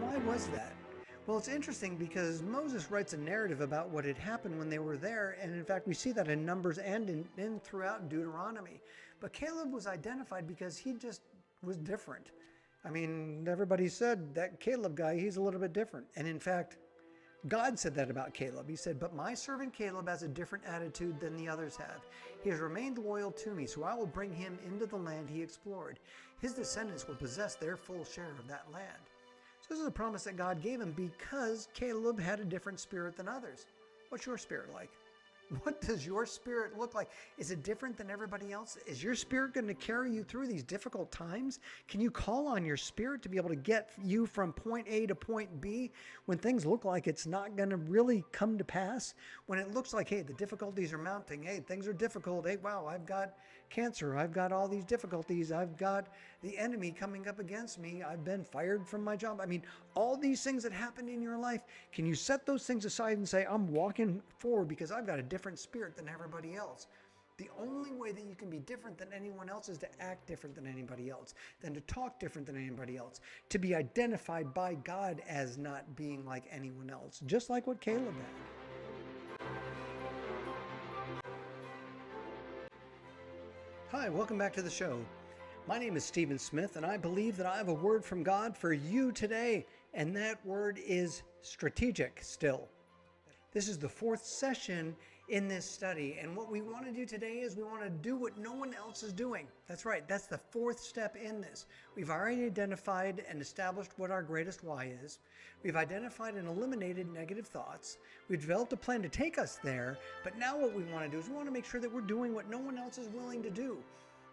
why was that? Well, it's interesting because Moses writes a narrative about what had happened when they were there, and in fact, we see that in Numbers and in throughout Deuteronomy. But Caleb was identified because he just was different. I mean, everybody said that Caleb guy, he's a little bit different. And in fact, God said that about Caleb. He said, "But my servant Caleb has a different attitude than the others have. He has remained loyal to me, so I will bring him into the land he explored. His descendants will possess their full share of that land." So this is a promise that God gave him because Caleb had a different spirit than others. What's your spirit like? What does your spirit look like? Is it different than everybody else? Is your spirit going to carry you through these difficult times? Can you call on your spirit to be able to get you from point A to point B when things look like it's not going to really come to pass? When it looks like, hey, the difficulties are mounting. Hey, things are difficult. Hey, wow, I've got cancer. I've got all these difficulties. I've got the enemy coming up against me. I've been fired from my job. I mean, all these things that happen in your life, can you set those things aside and say, I'm walking forward because I've got a different spirit than everybody else? The only way that you can be different than anyone else is to act different than anybody else, than to talk different than anybody else, to be identified by God as not being like anyone else, just like what Caleb had. Hi, welcome back to the show. My name is Stephen Smith, and I believe that I have a word from God for you today, and that word is strategic still. This is the fourth session in this study, and what we want to do today is we want to do what no one else is doing. That's right, that's the fourth step in this. We've already identified and established what our greatest why is. We've identified and eliminated negative thoughts. We've developed a plan to take us there, but now what we want to do is we want to make sure that we're doing what no one else is willing to do.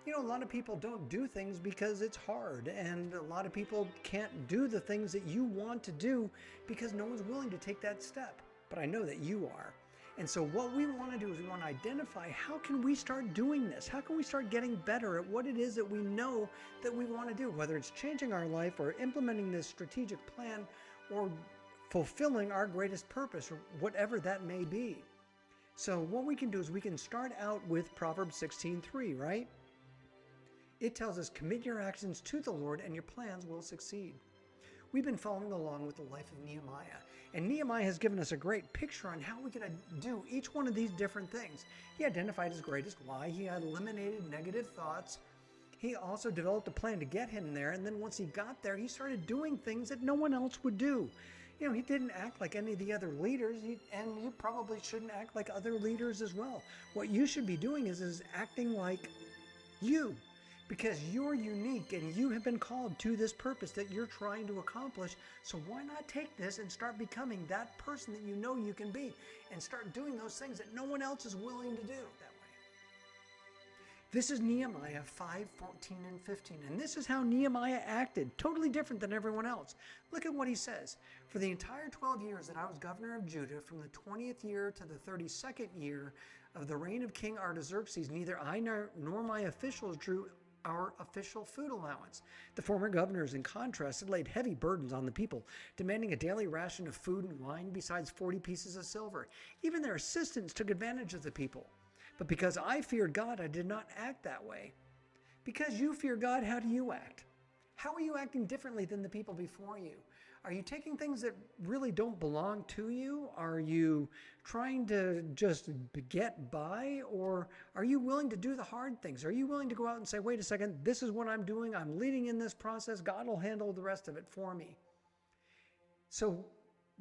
You know, a lot of people don't do things because it's hard, and a lot of people can't do the things that you want to do because no one's willing to take that step. But I know that you are. And so what we want to do is we want to identify how can we start doing this? How can we start getting better at what it is that we know that we want to do, whether it's changing our life or implementing this strategic plan or fulfilling our greatest purpose or whatever that may be. So what we can do is we can start out with Proverbs 16:3, right? It tells us, commit your actions to the Lord and your plans will succeed. We've been following along with the life of Nehemiah, and Nehemiah has given us a great picture on how we can do each one of these different things. He identified his greatest why. He had eliminated negative thoughts. He also developed a plan to get him there, and then once he got there, he started doing things that no one else would do. You know, he didn't act like any of the other leaders, and you probably shouldn't act like other leaders as well. What you should be doing is acting like you. Because you're unique and you have been called to this purpose that you're trying to accomplish. So why not take this and start becoming that person that you know you can be and start doing those things that no one else is willing to do that way. This is Nehemiah 5:14 and 15. And this is how Nehemiah acted, totally different than everyone else. Look at what he says. For the entire 12 years that I was governor of Judah, from the 20th year to the 32nd year of the reign of King Artaxerxes, neither I nor my officials drew our official food allowance. The former governors, in contrast, had laid heavy burdens on the people, demanding a daily ration of food and wine besides 40 pieces of silver. Even their assistants took advantage of the people. But because I feared God, I did not act that way. Because you fear God, how do you act? How are you acting differently than the people before you? Are you taking things that really don't belong to you? Are you trying to just get by? Or are you willing to do the hard things? Are you willing to go out and say, wait a second, this is what I'm doing. I'm leading in this process. God will handle the rest of it for me. So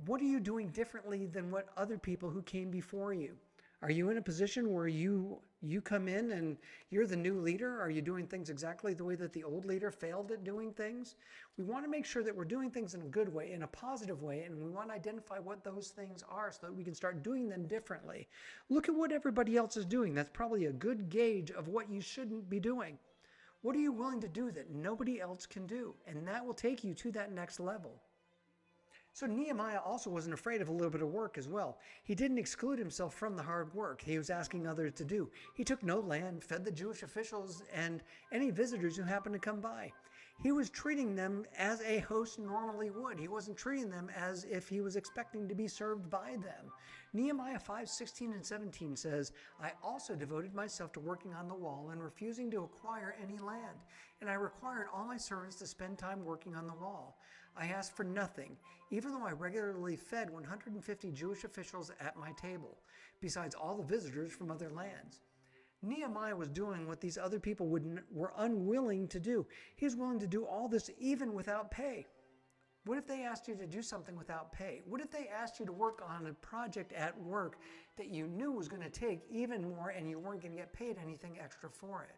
what are you doing differently than what other people who came before you? Are you in a position where you come in and you're the new leader? Are you doing things exactly the way that the old leader failed at doing things? We want to make sure that we're doing things in a good way, in a positive way, and we want to identify what those things are so that we can start doing them differently. Look at what everybody else is doing. That's probably a good gauge of what you shouldn't be doing. What are you willing to do that nobody else can do? And that will take you to that next level. So Nehemiah also wasn't afraid of a little bit of work as well. He didn't exclude himself from the hard work he was asking others to do. He took no land, fed the Jewish officials and any visitors who happened to come by. He was treating them as a host normally would. He wasn't treating them as if he was expecting to be served by them. Nehemiah 5:16 and 17 says, I also devoted myself to working on the wall and refusing to acquire any land. And I required all my servants to spend time working on the wall. I asked for nothing, even though I regularly fed 150 Jewish officials at my table, besides all the visitors from other lands. Nehemiah was doing what these other people were unwilling to do. He was willing to do all this even without pay. What if they asked you to do something without pay? What if they asked you to work on a project at work that you knew was going to take even more and you weren't going to get paid anything extra for it?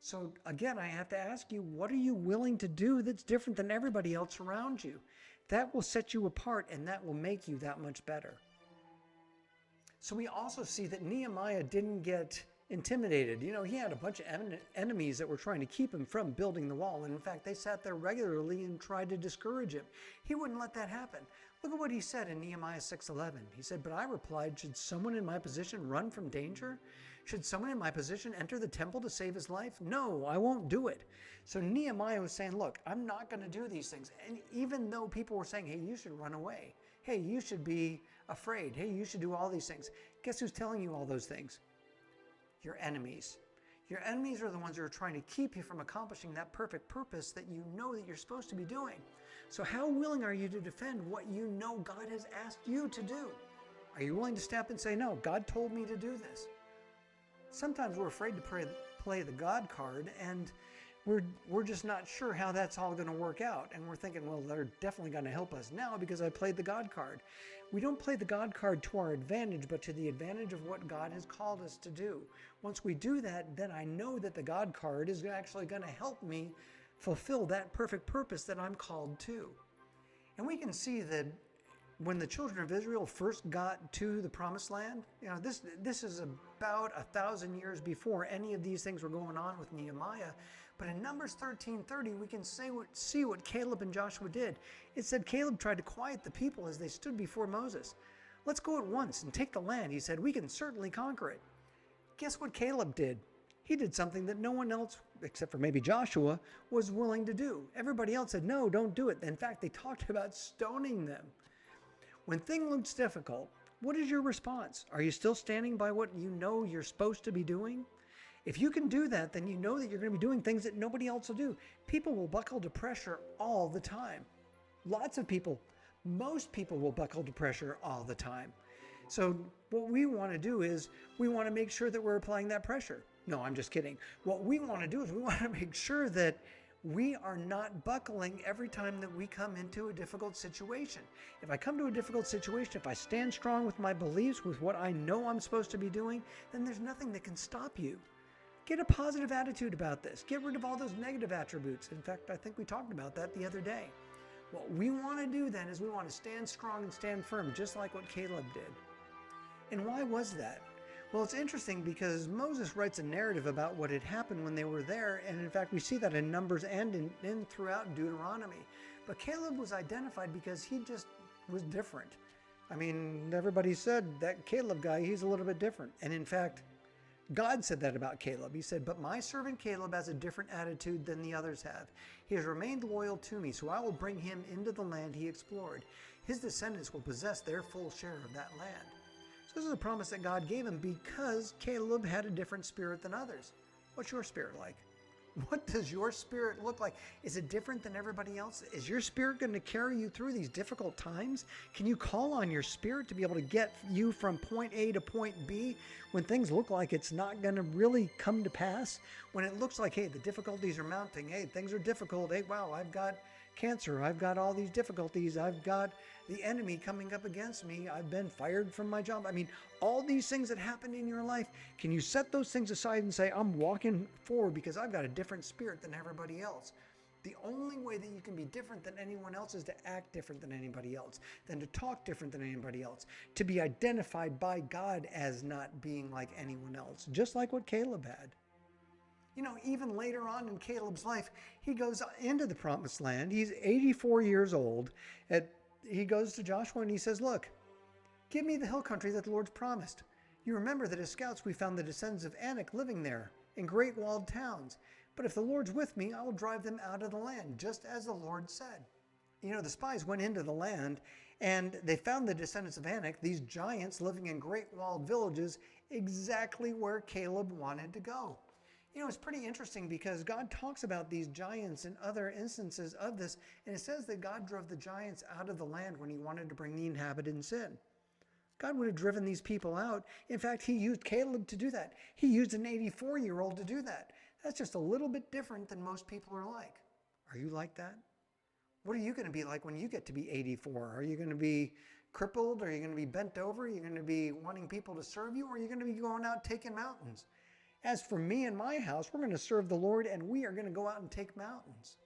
So again, I have to ask you, what are you willing to do that's different than everybody else around you? That will set you apart and that will make you that much better. So we also see that Nehemiah didn't get intimidated. You know, he had a bunch of enemies that were trying to keep him from building the wall. And in fact, they sat there regularly and tried to discourage him. He wouldn't let that happen. Look at what he said in Nehemiah 6:11. He said, but I replied, should someone in my position run from danger? Should someone in my position enter the temple to save his life? No, I won't do it. So Nehemiah was saying, look, I'm not going to do these things. And even though people were saying, hey, you should run away. Hey, you should be afraid. Hey, you should do all these things. Guess who's telling you all those things? Your enemies. Your enemies are the ones who are trying to keep you from accomplishing that perfect purpose that you know that you're supposed to be doing. So how willing are you to defend what you know God has asked you to do? Are you willing to step and say, no, God told me to do this? Sometimes we're afraid to play the God card, and we're just not sure how that's all going to work out. And we're thinking, well, they're definitely going to help us now because I played the God card. We don't play the God card to our advantage, but to the advantage of what God has called us to do. Once we do that, then I know that the God card is actually going to help me fulfill that perfect purpose that I'm called to. And we can see that when the children of Israel first got to the promised land, you know, this is about 1,000 years before any of these things were going on with Nehemiah. But in Numbers 13:30, we can see what Caleb and Joshua did. It said Caleb tried to quiet the people as they stood before Moses. Let's go at once and take the land. He said, we can certainly conquer it. Guess what Caleb did? He did something that no one else, except for maybe Joshua, was willing to do. Everybody else said, no, don't do it. In fact, they talked about stoning them. When things look difficult, what is your response? Are you still standing by what you know you're supposed to be doing? If you can do that, then you know that you're going to be doing things that nobody else will do. People will buckle to pressure all the time. Lots of people, most people will buckle to pressure all the time. So what we want to do is we want to make sure that we're applying that pressure. No, I'm just kidding. What we want to do is we want to make sure that we are not buckling every time that we come into a difficult situation. If I come to a difficult situation, if I stand strong with my beliefs, with what I know I'm supposed to be doing, then there's nothing that can stop you. Get a positive attitude about this. Get rid of all those negative attributes. In fact, I think we talked about that the other day. What we want to do then is we want to stand strong and stand firm, just like what Caleb did. And why was that? Well, it's interesting because Moses writes a narrative about what had happened when they were there, and in fact we see that in Numbers and in throughout Deuteronomy. But Caleb was identified because he just was different. I mean, everybody said that Caleb guy, he's a little bit different. And in fact, God said that about Caleb. He said, but my servant Caleb has a different attitude than the others have. He has remained loyal to me, so I will bring him into the land he explored. His descendants will possess their full share of that land. So this is a promise that God gave him because Caleb had a different spirit than others. What's your spirit like? What does your spirit look like? Is it different than everybody else? Is your spirit going to carry you through these difficult times? Can you call on your spirit to be able to get you from point A to point B when things look like it's not going to really come to pass? When it looks like, hey, the difficulties are mounting. Hey, things are difficult. Hey, wow, I've got cancer. I've got all these difficulties. I've got the enemy coming up against me. I've been fired from my job. I mean, all these things that happen in your life, can you set those things aside and say, I'm walking forward because I've got a different spirit than everybody else? The only way that you can be different than anyone else is to act different than anybody else, than to talk different than anybody else, to be identified by God as not being like anyone else, just like what Caleb had. You know, even later on in Caleb's life, he goes into the promised land. He's 84 years old. He goes to Joshua and he says, look, give me the hill country that the Lord's promised. You remember that as scouts we found the descendants of Anak living there in great walled towns. But if the Lord's with me, I will drive them out of the land, just as the Lord said. You know, the spies went into the land And they found the descendants of Anak, these giants living in great walled villages, exactly where Caleb wanted to go. You know, it's pretty interesting because God talks about these giants in other instances of this, and it says that God drove the giants out of the land when he wanted to bring the inhabitants in. God would have driven these people out. In fact, he used Caleb to do that. He used an 84-year-old to do that. That's just a little bit different than most people are like. Are you like that? What are you going to be like when you get to be 84? Are you going to be crippled? Are you going to be bent over? Are you going to be wanting people to serve you? Or are you going to be going out taking mountains? As for me and my house, we're going to serve the Lord, and we are going to go out and take mountains.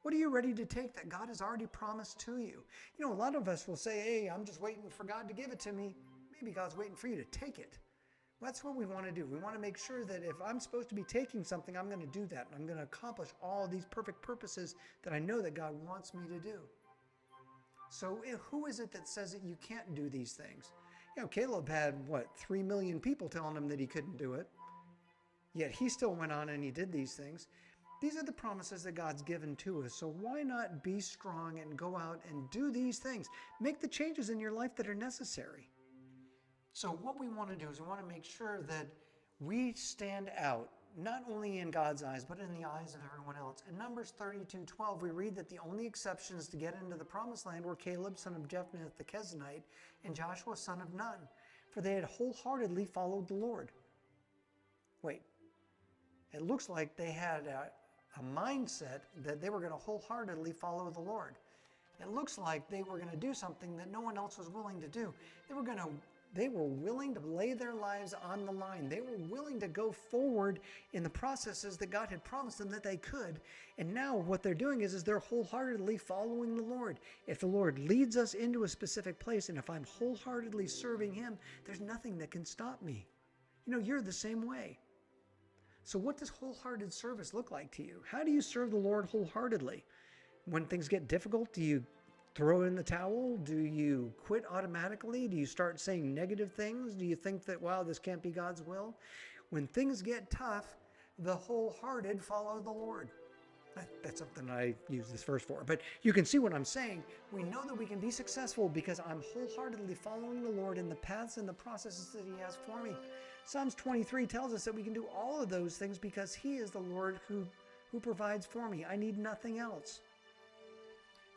What are you ready to take that God has already promised to you? You know, a lot of us will say, hey, I'm just waiting for God to give it to me. Maybe God's waiting for you to take it. That's what we want to do. We want to make sure that if I'm supposed to be taking something, I'm going to do that. I'm going to accomplish all these perfect purposes that I know that God wants me to do. So who is it that says that you can't do these things? You know, Caleb had, 3 million people telling him that he couldn't do it. Yet he still went on and he did these things. These are the promises that God's given to us. So why not be strong and go out and do these things? Make the changes in your life that are necessary. So what we want to do is we want to make sure that we stand out, not only in God's eyes, but in the eyes of everyone else. In Numbers 32:12, we read that the only exceptions to get into the promised land were Caleb, son of Jephunneh the Kenizzite, and Joshua, son of Nun, for they had wholeheartedly followed the Lord. Wait, it looks like they had a mindset that they were going to wholeheartedly follow the Lord. It looks like they were going to do something that no one else was willing to do. They were willing to lay their lives on the line. They were willing to go forward in the processes that God had promised them that they could. And now what they're doing is they're wholeheartedly following the Lord. If the Lord leads us into a specific place, and if I'm wholeheartedly serving him, there's nothing that can stop me. You know, you're the same way. So what does wholehearted service look like to you? How do you serve the Lord wholeheartedly? When things get difficult, do you throw in the towel? Do you quit automatically? Do you start saying negative things? Do you think that, wow, this can't be God's will? When things get tough, the wholehearted follow the Lord. That's something I use this verse for. But you can see what I'm saying. We know that we can be successful because I'm wholeheartedly following the Lord in the paths and the processes that he has for me. Psalms 23 tells us that we can do all of those things because he is the Lord who provides for me. I need nothing else.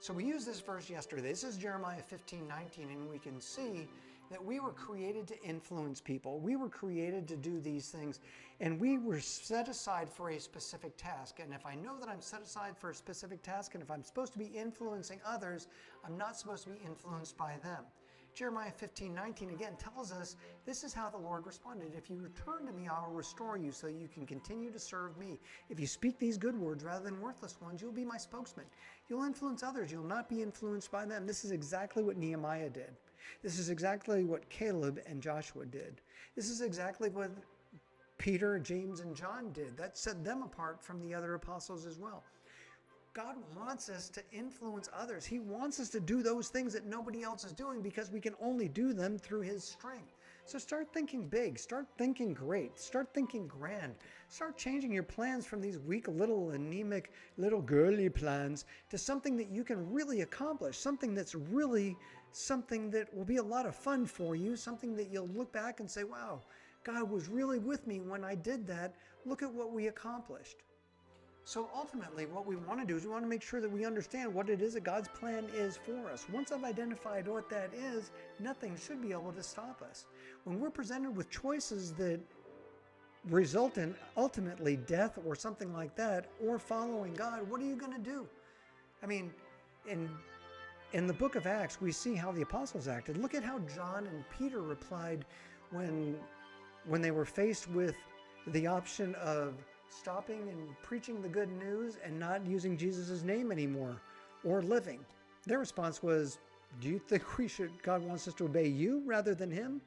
So we used this verse yesterday. This is Jeremiah 15:19, and we can see that we were created to influence people. We were created to do these things, and we were set aside for a specific task. And if I know that I'm set aside for a specific task, and if I'm supposed to be influencing others, I'm not supposed to be influenced by them. Jeremiah 15:19 again tells us this is how the Lord responded. If you return to me, I will restore you so you can continue to serve me. If you speak these good words rather than worthless ones, you'll be my spokesman. You'll influence others. You'll not be influenced by them. This is exactly what Nehemiah did. This is exactly what Caleb and Joshua did. This is exactly what Peter, James, and John did. That set them apart from the other apostles as well. God wants us to influence others. He wants us to do those things that nobody else is doing because we can only do them through his strength. So start thinking big. Start thinking great. Start thinking grand. Start changing your plans from these weak, little, anemic, little girly plans to something that you can really accomplish, something that's really something that will be a lot of fun for you, something that you'll look back and say, wow, God was really with me when I did that. Look at what we accomplished. So ultimately, what we want to do is we want to make sure that we understand what it is that God's plan is for us. Once I've identified what that is, nothing should be able to stop us. When we're presented with choices that result in ultimately death or something like that, or following God, what are you going to do? I mean, in the book of Acts, we see how the apostles acted. Look at how John and Peter replied when they were faced with the option of stopping and preaching the good news and not using Jesus' name anymore or living. Their response was, do you think God wants us to obey you rather than him?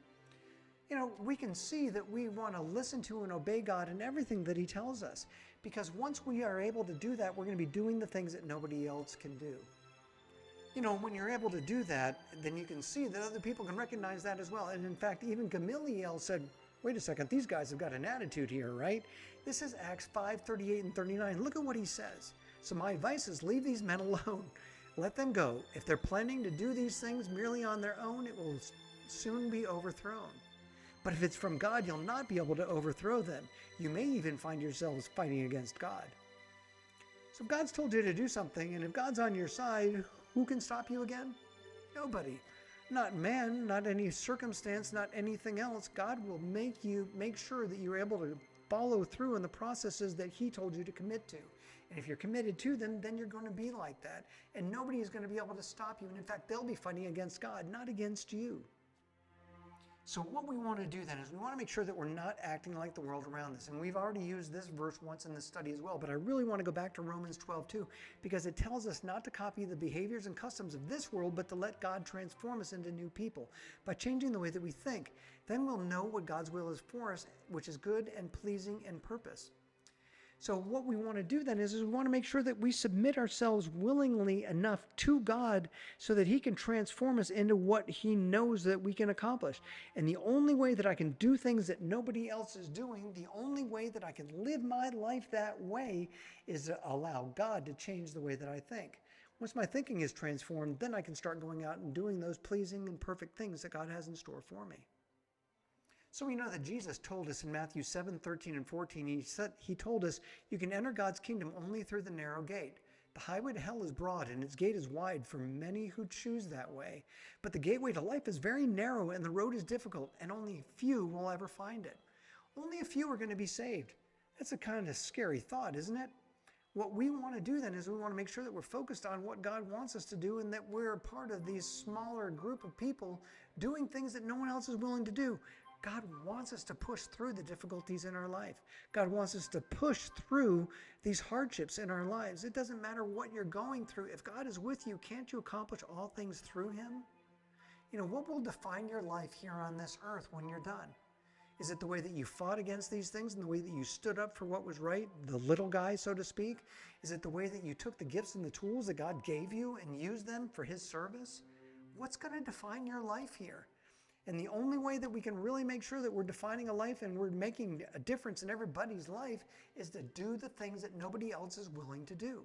You know, we can see that we want to listen to and obey God in everything that he tells us, because once we are able to do that, we're going to be doing the things that nobody else can do. You know, when you're able to do that, then you can see that other people can recognize that as well. And in fact, even Gamaliel said, wait a second, these guys have got an attitude here, right? This is Acts 5:38 and 39. Look at what he says. So my advice is leave these men alone. Let them go. If they're planning to do these things merely on their own, it will soon be overthrown. But if it's from God, you'll not be able to overthrow them. You may even find yourselves fighting against God. So if God's told you to do something, and if God's on your side, who can stop you again? Nobody. Not man, not any circumstance, not anything else. God will make sure that you're able to follow through in the processes that He told you to commit to. And if you're committed to them, then you're going to be like that. And nobody is going to be able to stop you. And in fact, they'll be fighting against God, not against you. So what we want to do then is we want to make sure that we're not acting like the world around us. And we've already used this verse once in the study as well, but I really want to go back to Romans 12:2 because it tells us not to copy the behaviors and customs of this world, but to let God transform us into new people by changing the way that we think. Then we'll know what God's will is for us, which is good and pleasing and purpose. So what we want to do then is we want to make sure that we submit ourselves willingly enough to God so that He can transform us into what He knows that we can accomplish. And the only way that I can do things that nobody else is doing, the only way that I can live my life that way is to allow God to change the way that I think. Once my thinking is transformed, then I can start going out and doing those pleasing and perfect things that God has in store for me. So we know that Jesus told us in Matthew 7:13 and 14, He told us, you can enter God's kingdom only through the narrow gate. The highway to hell is broad and its gate is wide for many who choose that way. But the gateway to life is very narrow and the road is difficult and only few will ever find it. Only a few are going to be saved. That's a kind of scary thought, isn't it? What we want to do then is we want to make sure that we're focused on what God wants us to do and that we're a part of these smaller group of people doing things that no one else is willing to do. God wants us to push through the difficulties in our life. God wants us to push through these hardships in our lives. It doesn't matter what you're going through. If God is with you, can't you accomplish all things through Him? You know, what will define your life here on this earth when you're done? Is it the way that you fought against these things and the way that you stood up for what was right, the little guy, so to speak? Is it the way that you took the gifts and the tools that God gave you and used them for His service? What's going to define your life here? And the only way that we can really make sure that we're defining a life and we're making a difference in everybody's life is to do the things that nobody else is willing to do.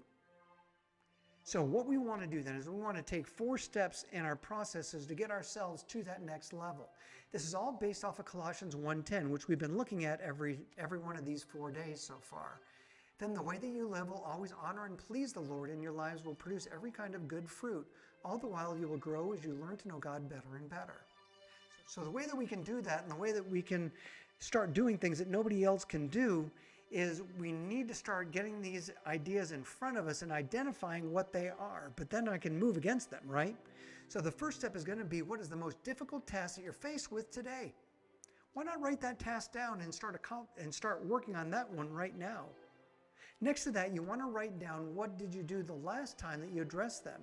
So what we want to do then is we want to take 4 steps in our processes to get ourselves to that next level. This is all based off of Colossians 1:10, which we've been looking at every one of these 4 days so far. Then the way that you live will always honor and please the Lord, and your lives will produce every kind of good fruit. All the while you will grow as you learn to know God better and better. So the way that we can do that and the way that we can start doing things that nobody else can do is we need to start getting these ideas in front of us and identifying what they are. But then I can move against them, right? So the first step is going to be, what is the most difficult task that you're faced with today? Why not write that task down and start working on that one right now? Next to that, you want to write down, what did you do the last time that you addressed them?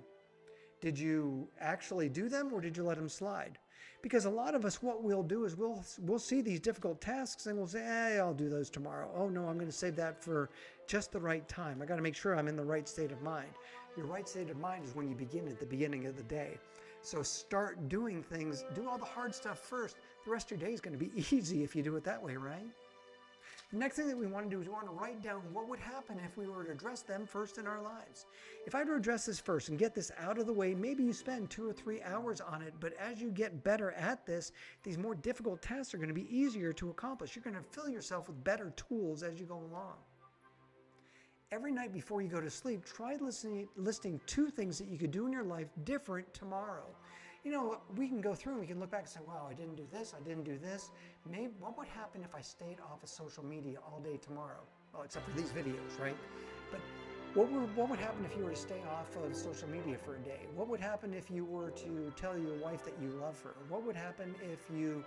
Did you actually do them or did you let them slide? Because a lot of us, what we'll do is we'll see these difficult tasks and we'll say, hey, I'll do those tomorrow. Oh no, I'm going to save that for just the right time. I got to make sure I'm in the right state of mind. Your right state of mind is when you begin at the beginning of the day. So start doing things, do all the hard stuff first. The rest of your day is going to be easy if you do it that way, right? The next thing that we want to do is we want to write down what would happen if we were to address them first in our lives. If I were to address this first and get this out of the way, maybe you spend 2 or 3 hours on it, but as you get better at this, these more difficult tasks are going to be easier to accomplish. You're going to fill yourself with better tools as you go along. Every night before you go to sleep, try listing 2 things that you could do in your life different tomorrow. You know, we can go through and we can look back and say, wow, I didn't do this, I didn't do this. Maybe what would happen if I stayed off of social media all day tomorrow? Well, except for these videos, right? But what would happen if you were to stay off of social media for a day? What would happen if you were to tell your wife that you love her? What would happen if you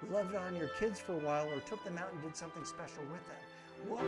loved on your kids for a while or took them out and did something special with them? What